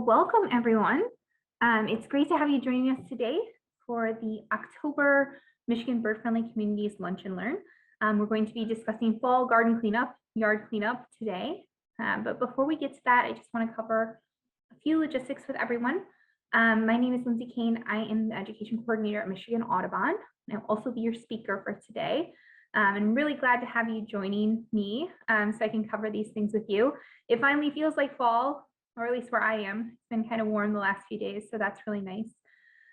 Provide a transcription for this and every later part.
welcome everyone. It's great to have you joining us today for the October Michigan Bird Friendly Communities Lunch and Learn. We're going to be discussing fall garden cleanup, yard cleanup today. But before we get to that, I just want to cover a few logistics with everyone. My name is Lindsay Kane. I am the Education Coordinator at Michigan Audubon. I'll also be your speaker for today. I'm really glad to have you joining me so I can cover these things with you. It finally feels like fall, or at least where I am. It's been kind of warm the last few days, so that's really nice.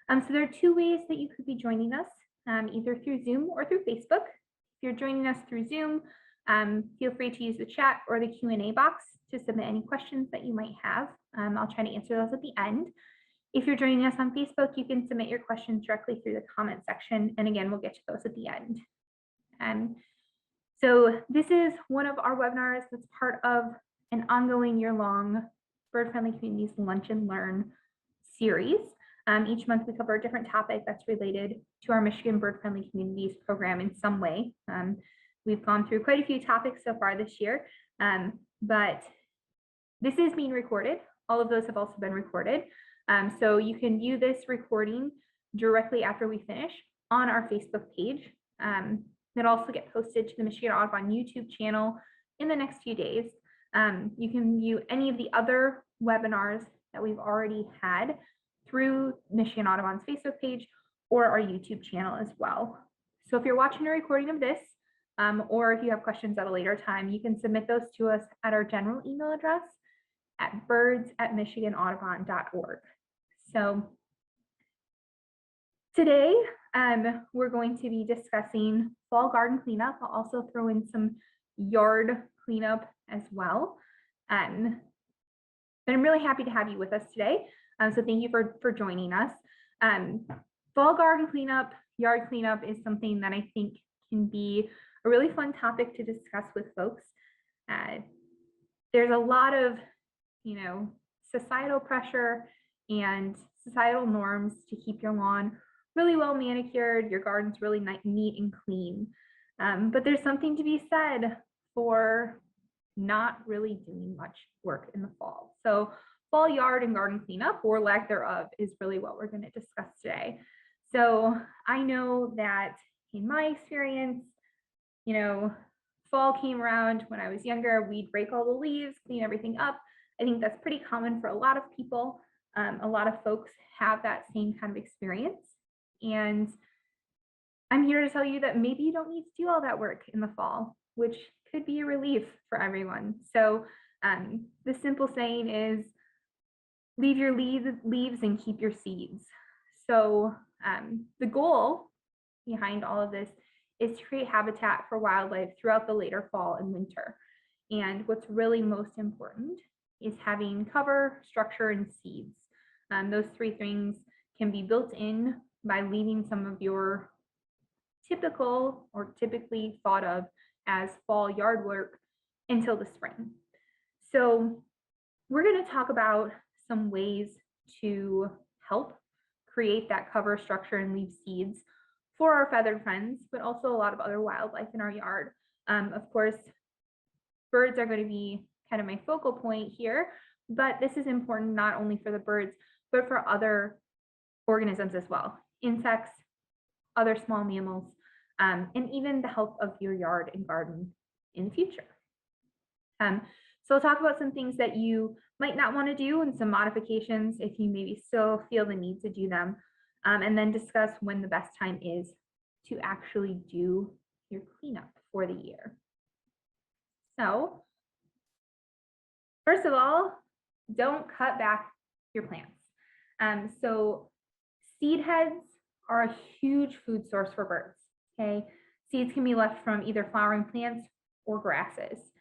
So there are two ways that you could be joining us, either through Zoom or through Facebook. If you're joining us through Zoom, feel free to use the chat or the Q&A box to submit any questions that you might have. I'll try to answer those at the end. If you're joining us on Facebook, you can submit your questions directly through the comment section, and again, we'll get to those at the end. So this is one of our webinars that's part of an ongoing year-long Bird Friendly Communities Lunch and Learn series. Each month we cover a different topic that's related to our Michigan Bird Friendly Communities program in some way. We've gone through quite a few topics so far this year, but this is being recorded. All of those have also been recorded. So you can view this recording directly after we finish on our Facebook page. It'll also get posted to the Michigan Audubon YouTube channel in the next few days. You can view any of the other webinars that we've already had through Michigan Audubon's Facebook page or our YouTube channel as well. So if you're watching a recording of this, or if you have questions at a later time, you can submit those to us at our general email address at birds@michiganaudubon.org. So today, we're going to be discussing fall garden cleanup. I'll also throw in some yard cleanup as well. But I'm really happy to have you with us today. So thank you for joining us. Fall garden cleanup, yard cleanup is something that I think can be a really fun topic to discuss with folks. There's a lot of, societal pressure and societal norms to keep your lawn really well manicured, your garden's really neat and clean. But there's something to be said for not really doing much work in the fall. So fall yard and garden cleanup, or lack thereof, is really what we're going to discuss today. So I know that in my experience, fall came around when I was younger, we'd rake all the leaves, clean everything up. I think that's pretty common for a lot of people. A lot of folks have that same kind of experience. And I'm here to tell you that maybe you don't need to do all that work in the fall, which could be a relief for everyone. So the simple saying is, leave your leaves and keep your seeds. So the goal behind all of this is to create habitat for wildlife throughout the later fall and winter. And what's really most important is having cover, structure, and seeds. Those three things can be built in by leaving some of your typical or typically thought of as fall yard work until the spring. So we're going to talk about some ways to help create that cover, structure, and leave seeds for our feathered friends, but also a lot of other wildlife in our yard. Of course, birds are going to be kind of my focal point here, but this is important not only for the birds, but for other organisms as well. Insects, other small mammals, and even the health of your yard and garden in the future. So I'll talk about some things that you might not want to do and some modifications if you maybe still feel the need to do them, and then discuss when the best time is to actually do your cleanup for the year. So first of all, don't cut back your plants. So seed heads are a huge food source for birds, okay? Seeds can be left from either flowering plants or grasses.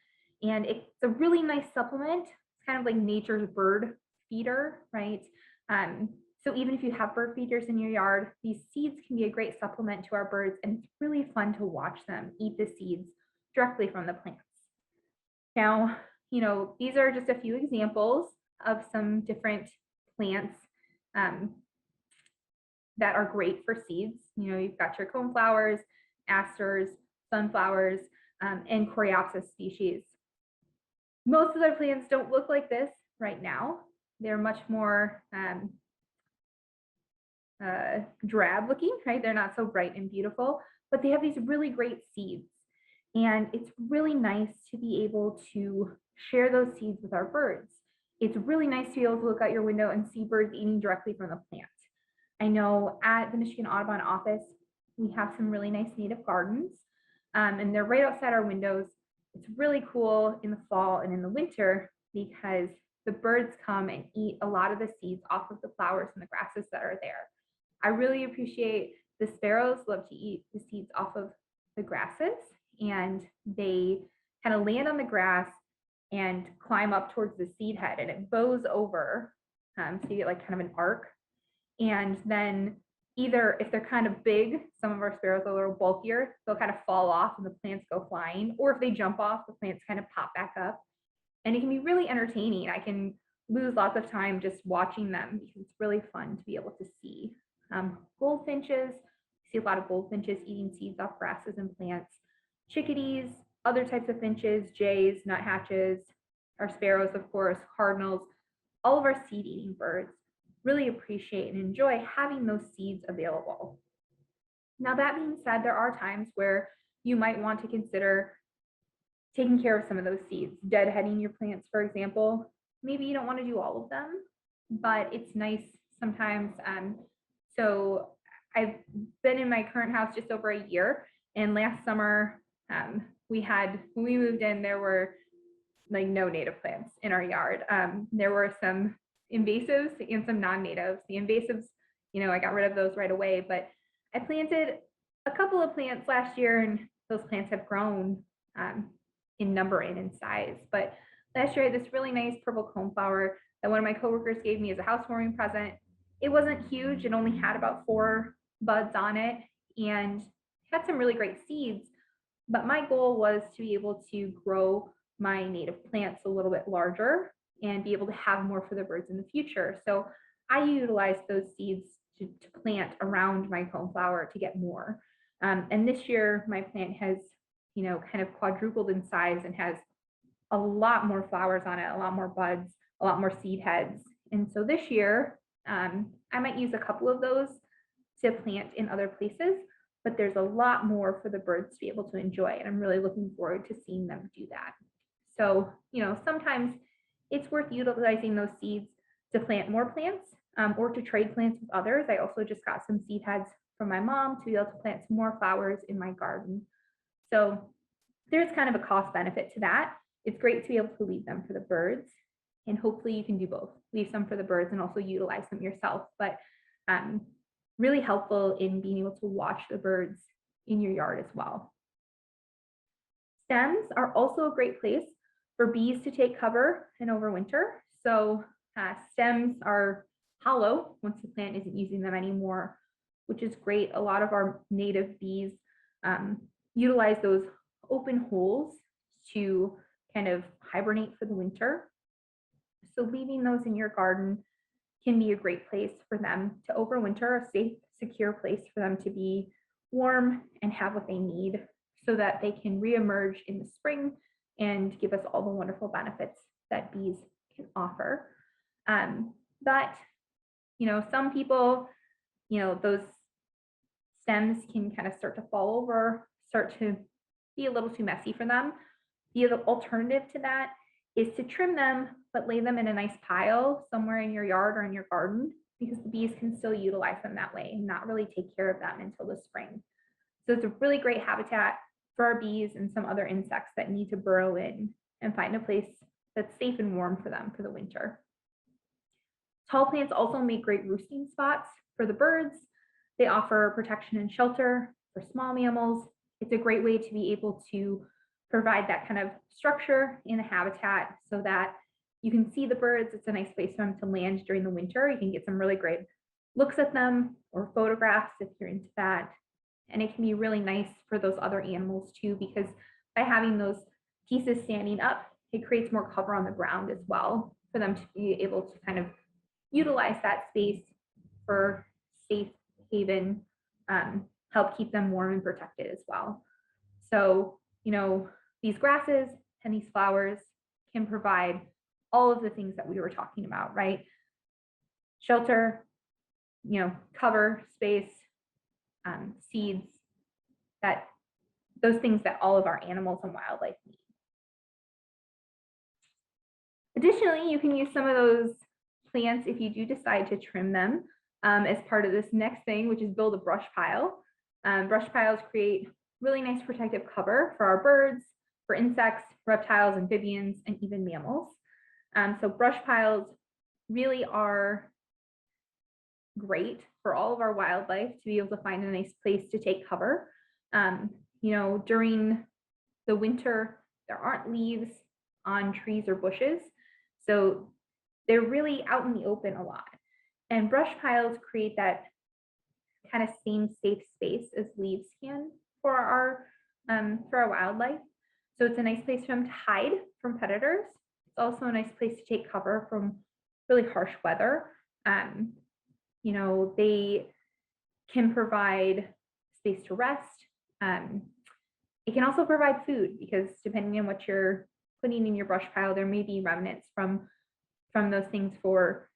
And it's a really nice supplement. It's kind of like nature's bird feeder, right? So even if you have bird feeders in your yard, these seeds can be a great supplement to our birds, and it's really fun to watch them eat the seeds directly from the plants. Now, these are just a few examples of some different plants that are great for seeds. You've got your coneflowers, asters, sunflowers, and coreopsis species. Most of their plants don't look like this right now. They're much more drab looking, right? They're not so bright and beautiful, but they have these really great seeds. And it's really nice to be able to share those seeds with our birds. It's really nice to be able to look out your window and see birds eating directly from the plant. I know at the Michigan Audubon office, we have some really nice native gardens, and they're right outside our windows. It's really cool in the fall and in the winter because the birds come and eat a lot of the seeds off of the flowers and the grasses that are there. I really appreciate the sparrows love to eat the seeds off of the grasses, and they kind of land on the grass and climb up towards the seed head, and it bows over. So you get like kind of an arc. And then either if they're kind of big, some of our sparrows are a little bulkier, they'll kind of fall off and the plants go flying. Or if they jump off, the plants kind of pop back up. And it can be really entertaining. I can lose lots of time just watching them because it's really fun to be able to see. Goldfinches, you see a lot of goldfinches eating seeds off grasses and plants. Chickadees, other types of finches, jays, nuthatches, our sparrows, of course, cardinals, all of our seed-eating birds really appreciate and enjoy having those seeds available. Now, that being said, there are times where you might want to consider taking care of some of those seeds, deadheading your plants, for example. Maybe you don't want to do all of them, but it's nice sometimes. So I've been in my current house just over a year, and last summer when we moved in, there were like no native plants in our yard. There were some invasives and some non-natives. The invasives, I got rid of those right away, but I planted a couple of plants last year, and those plants have grown in number and in size. But last year I had this really nice purple coneflower that one of my coworkers gave me as a housewarming present. It wasn't huge. It only had about 4 buds on it and had some really great seeds. But my goal was to be able to grow my native plants a little bit larger and be able to have more for the birds in the future. So I utilized those seeds to plant around my coneflower to get more. And this year my plant has, kind of quadrupled in size and has a lot more flowers on it, a lot more buds, a lot more seed heads. And so this year, I might use a couple of those to plant in other places, but there's a lot more for the birds to be able to enjoy. And I'm really looking forward to seeing them do that. So, sometimes it's worth utilizing those seeds to plant more plants or to trade plants with others. I also just got some seed heads from my mom to be able to plant some more flowers in my garden. So there's kind of a cost benefit to that. It's great to be able to leave them for the birds, and hopefully you can do both, leave some for the birds and also utilize them yourself. But really helpful in being able to watch the birds in your yard as well. Stems are also a great place for bees to take cover and overwinter. So stems are hollow once the plant isn't using them anymore, which is great. A lot of our native bees utilize those open holes to kind of hibernate for the winter. So leaving those in your garden can be a great place for them to overwinter, a safe, secure place for them to be warm and have what they need so that they can reemerge in the spring and give us all the wonderful benefits that bees can offer. But, some people, those stems can kind of start to fall over, start to be a little too messy for them. The alternative to that is to trim them, but lay them in a nice pile somewhere in your yard or in your garden, because the bees can still utilize them that way and not really take care of them until the spring. So it's a really great habitat for our bees and some other insects that need to burrow in and find a place that's safe and warm for them for the winter. Tall plants also make great roosting spots for the birds. They offer protection and shelter for small mammals. It's a great way to be able to provide that kind of structure in the habitat so that you can see the birds. It's a nice place for them to land during the winter. You can get some really great looks at them or photographs if you're into that. And it can be really nice for those other animals too, because by having those pieces standing up, it creates more cover on the ground as well for them to be able to kind of utilize that space for safe haven, help keep them warm and protected as well. So, these grasses and these flowers can provide all of the things that we were talking about, right? Shelter, cover, space, seeds, those things that all of our animals and wildlife need. Additionally, you can use some of those plants if you do decide to trim them as part of this next thing, which is build a brush pile. Brush piles create really nice protective cover for our birds, for insects, reptiles, amphibians, and even mammals. So brush piles really are great for all of our wildlife to be able to find a nice place to take cover. During the winter, there aren't leaves on trees or bushes, so they're really out in the open a lot. And brush piles create that kind of same safe space as leaves can for our wildlife. So it's a nice place for them to hide from predators. It's also a nice place to take cover from really harsh weather. They can provide space to rest. It can also provide food, because depending on what you're putting in your brush pile, there may be remnants from those things for,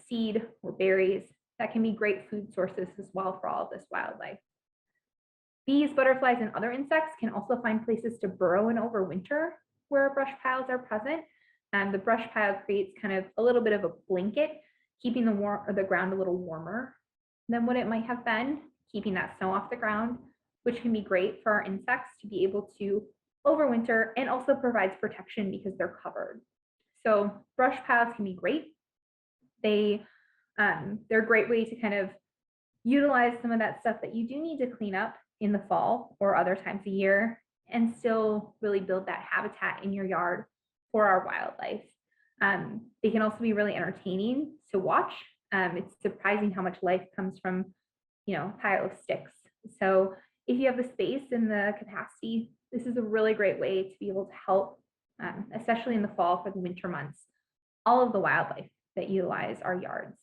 seed or berries. That can be great food sources as well for all of this wildlife. Bees, butterflies, and other insects can also find places to burrow and overwinter where brush piles are present. The brush pile creates kind of a little bit of a blanket, keeping the ground a little warmer than what it might have been, keeping that snow off the ground, which can be great for our insects to be able to overwinter, and also provides protection because they're covered. So brush piles can be great. They're a great way to kind of utilize some of that stuff that you do need to clean up in the fall or other times of year, and still really build that habitat in your yard for our wildlife. They can also be really entertaining to watch. It's surprising how much life comes from, a pile of sticks. So if you have the space and the capacity, this is a really great way to be able to help, especially in the fall for the winter months, all of the wildlife that utilize our yards.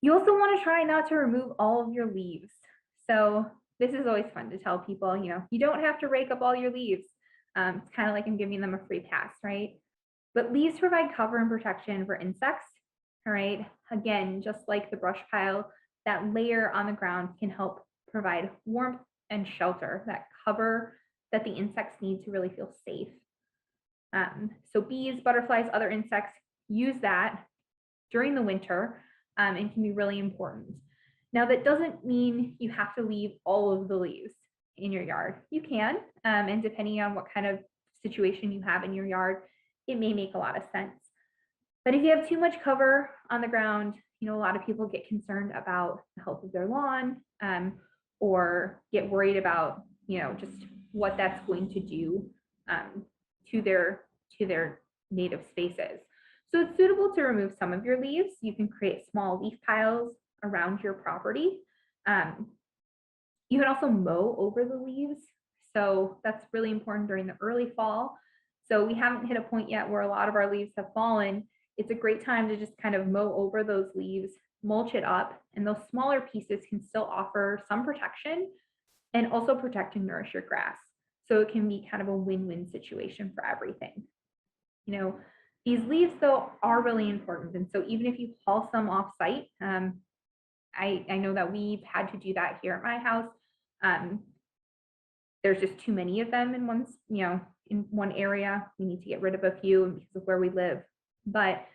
You also want to try not to remove all of your leaves. So this is always fun to tell people, you don't have to rake up all your leaves. It's kind of like I'm giving them a free pass, right? But leaves provide cover and protection for insects, all right? Again, just like the brush pile, that layer on the ground can help provide warmth and shelter, that cover that the insects need to really feel safe. So bees, butterflies, other insects use that during the winter, and can be really important. Now, that doesn't mean you have to leave all of the leaves in your yard. You can, and depending on what kind of situation you have in your yard, it may make a lot of sense. But if you have too much cover on the ground, a lot of people get concerned about the health of their lawn, or get worried about, just what that's going to do to their native spaces. So it's suitable to remove some of your leaves. You can create small leaf piles around your property. You can also mow over the leaves. So that's really important during the early fall. So we haven't hit a point yet where a lot of our leaves have fallen. It's a great time to just kind of mow over those leaves, mulch it up, and those smaller pieces can still offer some protection and also protect and nourish your grass. So it can be kind of a win-win situation for everything. These leaves, though, are really important. And so even if you haul some off site, I know that we've had to do that here at my house. There's just too many of them in one area. We need to get rid of a few because of where we live. But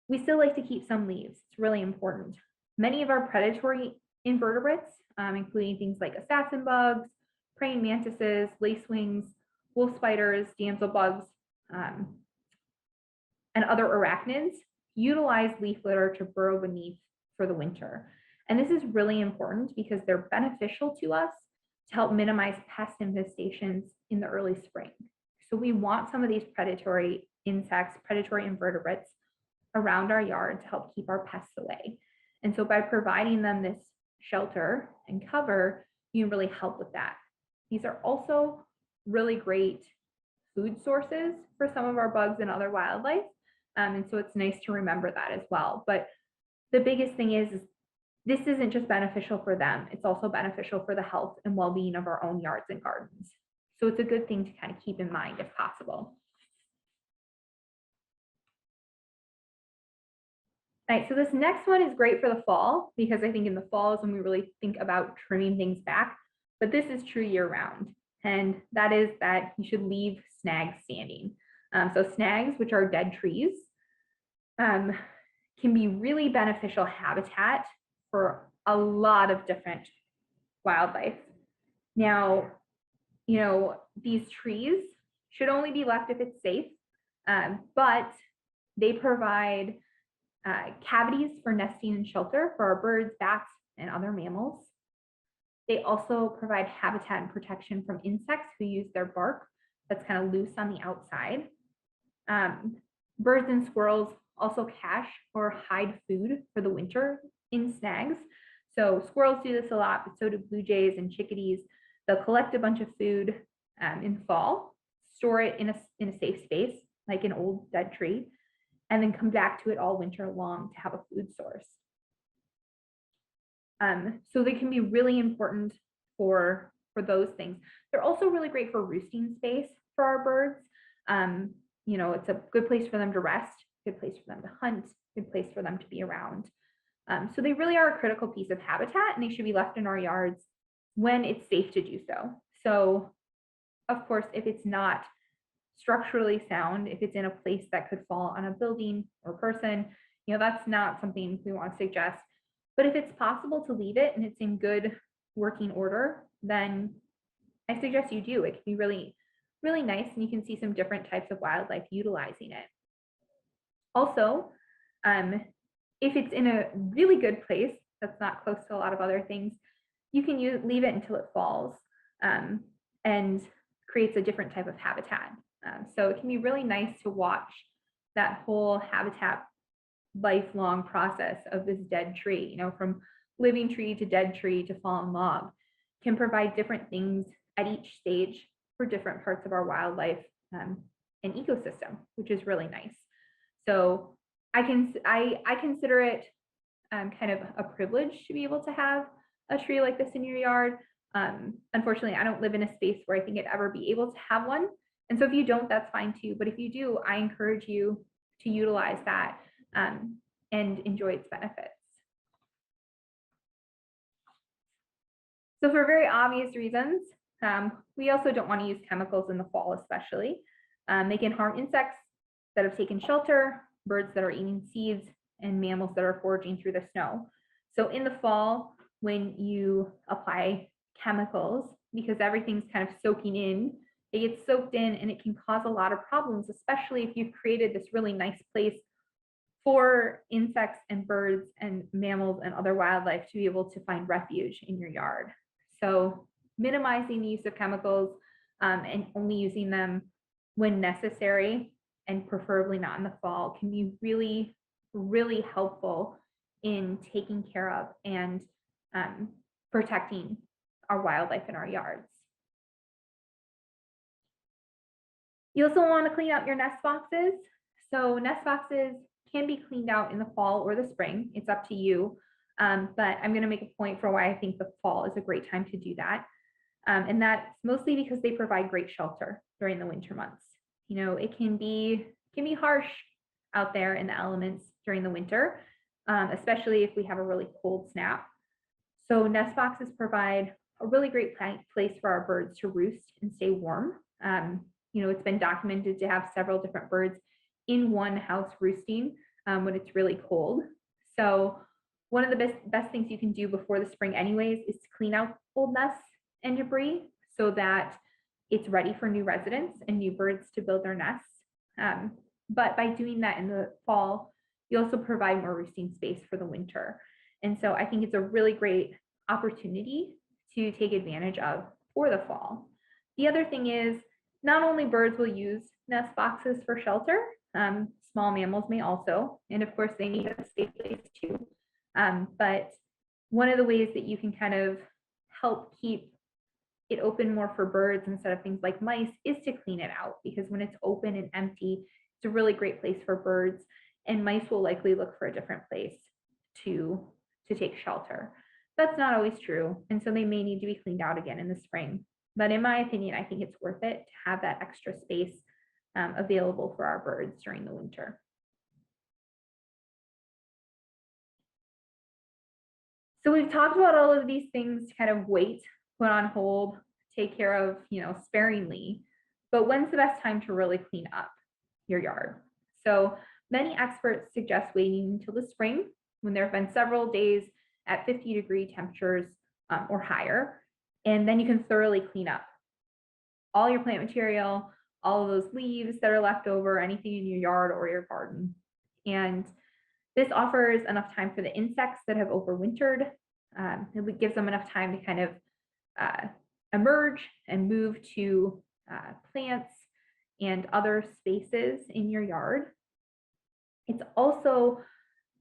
we still like to keep some leaves. It's really important. Many of our predatory invertebrates, including things like assassin bugs, praying mantises, lacewings, wolf spiders, damsel bugs, and other arachnids, utilize leaf litter to burrow beneath for the winter. And this is really important because they're beneficial to us to help minimize pest infestations in the early spring. So we want some of these predatory insects, predatory invertebrates around our yard to help keep our pests away. And so by providing them this shelter and cover, you can really help with that. These are also really great food sources for some of our bugs and other wildlife. And so it's nice to remember that as well. But the biggest thing is this isn't just beneficial for them, it's also beneficial for the health and well-being of our own yards and gardens. So it's a good thing to kind of keep in mind if possible. All right, so this next one is great for the fall because I think in the fall is when we really think about trimming things back, but this is true year round. And that is that you should leave snags standing. So snags, which are dead trees, can be really beneficial habitat for a lot of different wildlife. Now, these trees should only be left if it's safe, but they provide cavities for nesting and shelter for our birds, bats, and other mammals. They also provide habitat and protection from insects who use their bark that's kind of loose on the outside. Birds and squirrels also cache or hide food for the winter in snags. So squirrels do this a lot, but so do blue jays and chickadees. They'll collect a bunch of food in fall, store it in a safe space, like an old dead tree, and then come back to it all winter long to have a food source. So they can be really important for those things. They're also really great for roosting space for our birds. It's a good place for them to rest, good place for them to hunt, good place for them to be around. So they really are a critical piece of habitat, and they should be left in our yards when it's safe to do so. So, of course, if it's not structurally sound, if it's in a place that could fall on a building or person, that's not something we want to suggest. But if it's possible to leave it and it's in good working order, then I suggest you do. It can be really, really nice, and you can see some different types of wildlife utilizing it. Also, if it's in a really good place that's not close to a lot of other things, you can leave it until it falls and creates a different type of habitat. So it can be really nice to watch that whole habitat lifelong process of this dead tree, from living tree to dead tree to fallen log, can provide different things at each stage for different parts of our wildlife and ecosystem, which is really nice. So I consider it kind of a privilege to be able to have a tree like this in your yard. Unfortunately, I don't live in a space where I think I'd ever be able to have one. And so if you don't, that's fine too. But if you do, I encourage you to utilize that and enjoy its benefits. So for very obvious reasons, we also don't want to use chemicals in the fall, especially. They can harm insects that have taken shelter, birds that are eating seeds, and mammals that are foraging through the snow. So in the fall, when you apply chemicals, because everything's kind of soaking in, it gets soaked in and it can cause a lot of problems, especially if you've created this really nice place for insects and birds and mammals and other wildlife to be able to find refuge in your yard. So minimizing the use of chemicals and only using them when necessary, and preferably not in the fall, can be really, really helpful in taking care of and protecting our wildlife in our yards. You also want to clean out your nest boxes. So nest boxes can be cleaned out in the fall or the spring. It's up to you. But I'm going to make a point for why I think the fall is a great time to do that. And that's mostly because they provide great shelter during the winter months. It can be harsh out there in the elements during the winter, especially if we have a really cold snap. So nest boxes provide a really great place for our birds to roost and stay warm. It's been documented to have several different birds in one house roosting when it's really cold. So one of the best things you can do before the spring anyways is to clean out old nests and debris so that it's ready for new residents and new birds to build their nests. But by doing that in the fall, you also provide more roosting space for the winter. And so I think it's a really great opportunity to take advantage of for the fall. The other thing is, not only birds will use nest boxes for shelter, small mammals may also, and of course they need a safe place too. But one of the ways that you can kind of help keep it open more for birds instead of things like mice is to clean it out, because when it's open and empty, it's a really great place for birds, and mice will likely look for a different place to take shelter. That's not always true, and so they may need to be cleaned out again in the spring. But in my opinion, I think it's worth it to have that extra space available for our birds during the winter. So we've talked about all of these things to kind of wait, put on hold, take care of, sparingly. But when's the best time to really clean up your yard? So many experts suggest waiting until the spring when there have been several days at 50-degree temperatures or higher, and then you can thoroughly clean up all your plant material, all of those leaves that are left over, anything in your yard or your garden. And this offers enough time for the insects that have overwintered. It gives them enough time to kind of emerge and move to plants and other spaces in your yard. It's also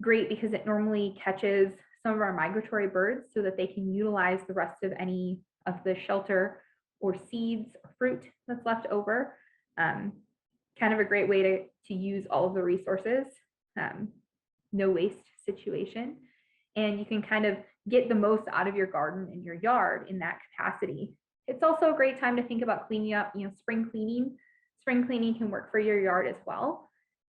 great because it normally catches some of our migratory birds so that they can utilize the rest of any of the shelter or seeds or fruit that's left over. Kind of a great way to use all of the resources, no waste situation. And you can kind of get the most out of your garden and your yard in that capacity. It's also a great time to think about cleaning up, spring cleaning. Spring cleaning can work for your yard as well.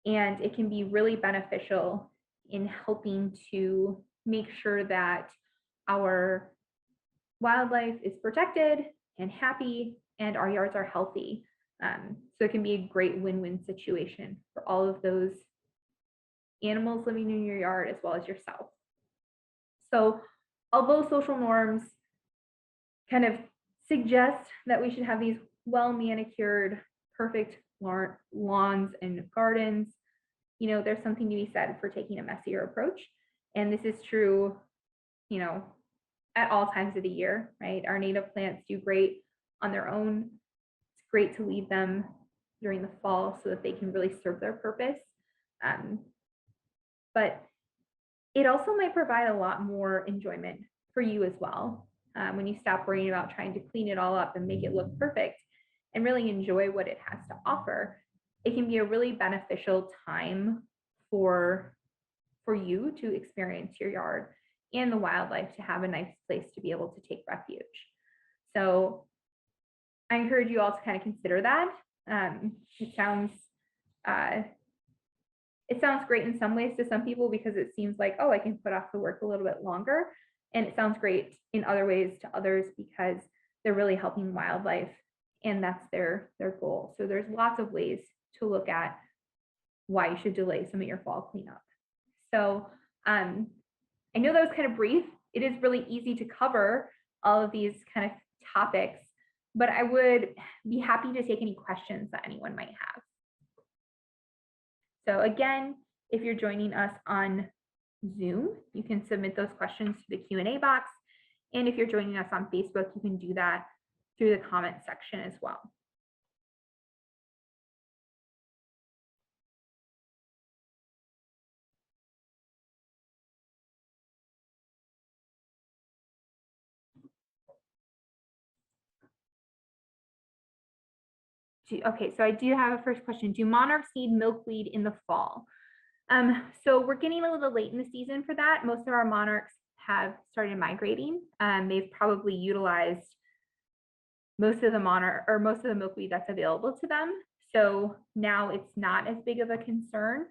And it can be really beneficial in helping to make sure that our wildlife is protected and happy and our yards are healthy. So it can be a great win-win situation for all of those animals living in your yard as well as yourself. So although social norms kind of suggest that we should have these well-manicured, perfect lawns and gardens, there's something to be said for taking a messier approach. And this is true, at all times of the year, right? Our native plants do great on their own. It's great to leave them during the fall so that they can really serve their purpose. But it also might provide a lot more enjoyment for you as well. When you stop worrying about trying to clean it all up and make it look perfect and really enjoy what it has to offer, it can be a really beneficial time for you to experience your yard and the wildlife to have a nice place to be able to take refuge. So I encourage you all to kind of consider that. It sounds great in some ways to some people because it seems like, oh, I can put off the work a little bit longer. And it sounds great in other ways to others because they're really helping wildlife and that's their goal. So there's lots of ways to look at why you should delay some of your fall cleanup. So I know that was kind of brief. It is really easy to cover all of these kind of topics, but I would be happy to take any questions that anyone might have. So again, if you're joining us on Zoom, you can submit those questions to the Q&A box. And if you're joining us on Facebook, you can do that through the comment section as well. Okay, so I do have a first question. Do monarchs need milkweed in the fall? So we're getting a little late in the season for that. Most of our monarchs have started migrating. They've probably utilized most of the milkweed that's available to them. So now it's not as big of a concern.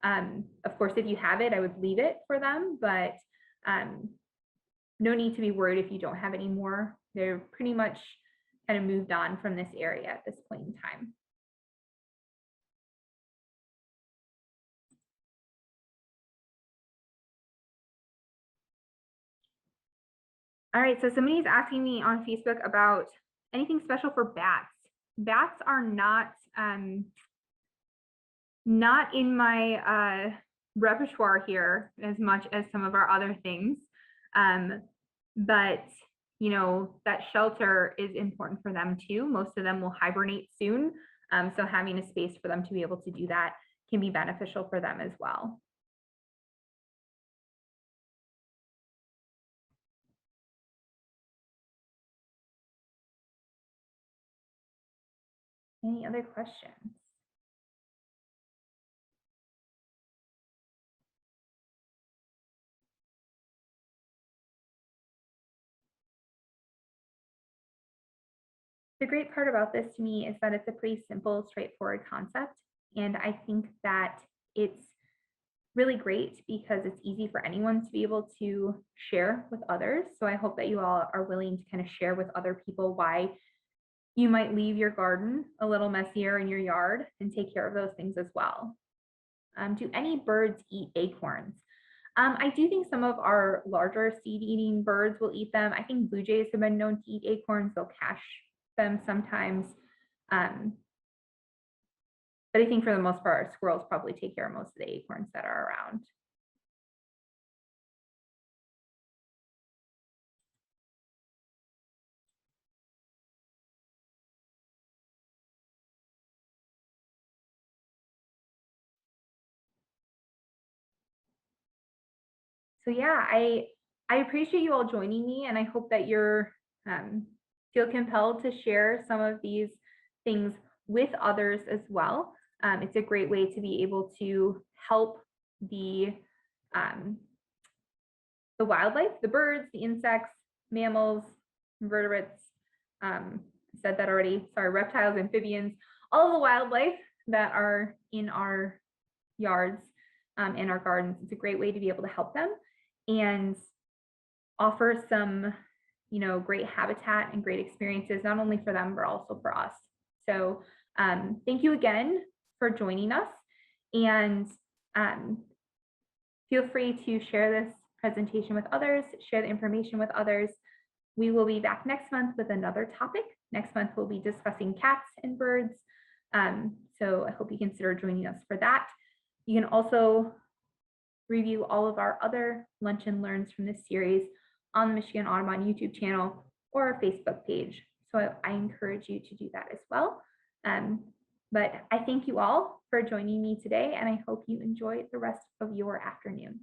Of course, if you have it, I would leave it for them, but no need to be worried if you don't have any more. They're pretty much kind of moved on from this area at this point in time. All right, so somebody's asking me on Facebook about anything special for bats. Bats are not in my repertoire here as much as some of our other things, but that shelter is important for them too. Most of them will hibernate soon, so having a space for them to be able to do that can be beneficial for them as well. Any other questions? The great part about this to me is that it's a pretty simple, straightforward concept. And I think that it's really great because it's easy for anyone to be able to share with others. So I hope that you all are willing to kind of share with other people why you might leave your garden a little messier in your yard and take care of those things as well. Do any birds eat acorns? I do think some of our larger seed-eating birds will eat them. I think blue jays have been known to eat acorns. They'll cache them sometimes. But I think for the most part, squirrels probably take care of most of the acorns that are around. So yeah, I appreciate you all joining me, and I hope that you're feel compelled to share some of these things with others as well. It's a great way to be able to help um, the wildlife, the birds, the insects, mammals, invertebrates. I said that already. Sorry, reptiles, amphibians, all of the wildlife that are in our yards, in our gardens. It's a great way to be able to help them and offer some, great habitat and great experiences, not only for them, but also for us. So thank you again for joining us, and feel free to share this presentation with others, share the information with others. We will be back next month with another topic. Next month, we'll be discussing cats and birds. So I hope you consider joining us for that. You can also review all of our other Lunch and Learns from this series on the Michigan Audubon YouTube channel or our Facebook page. So I encourage you to do that as well. But I thank you all for joining me today, and I hope you enjoy the rest of your afternoon.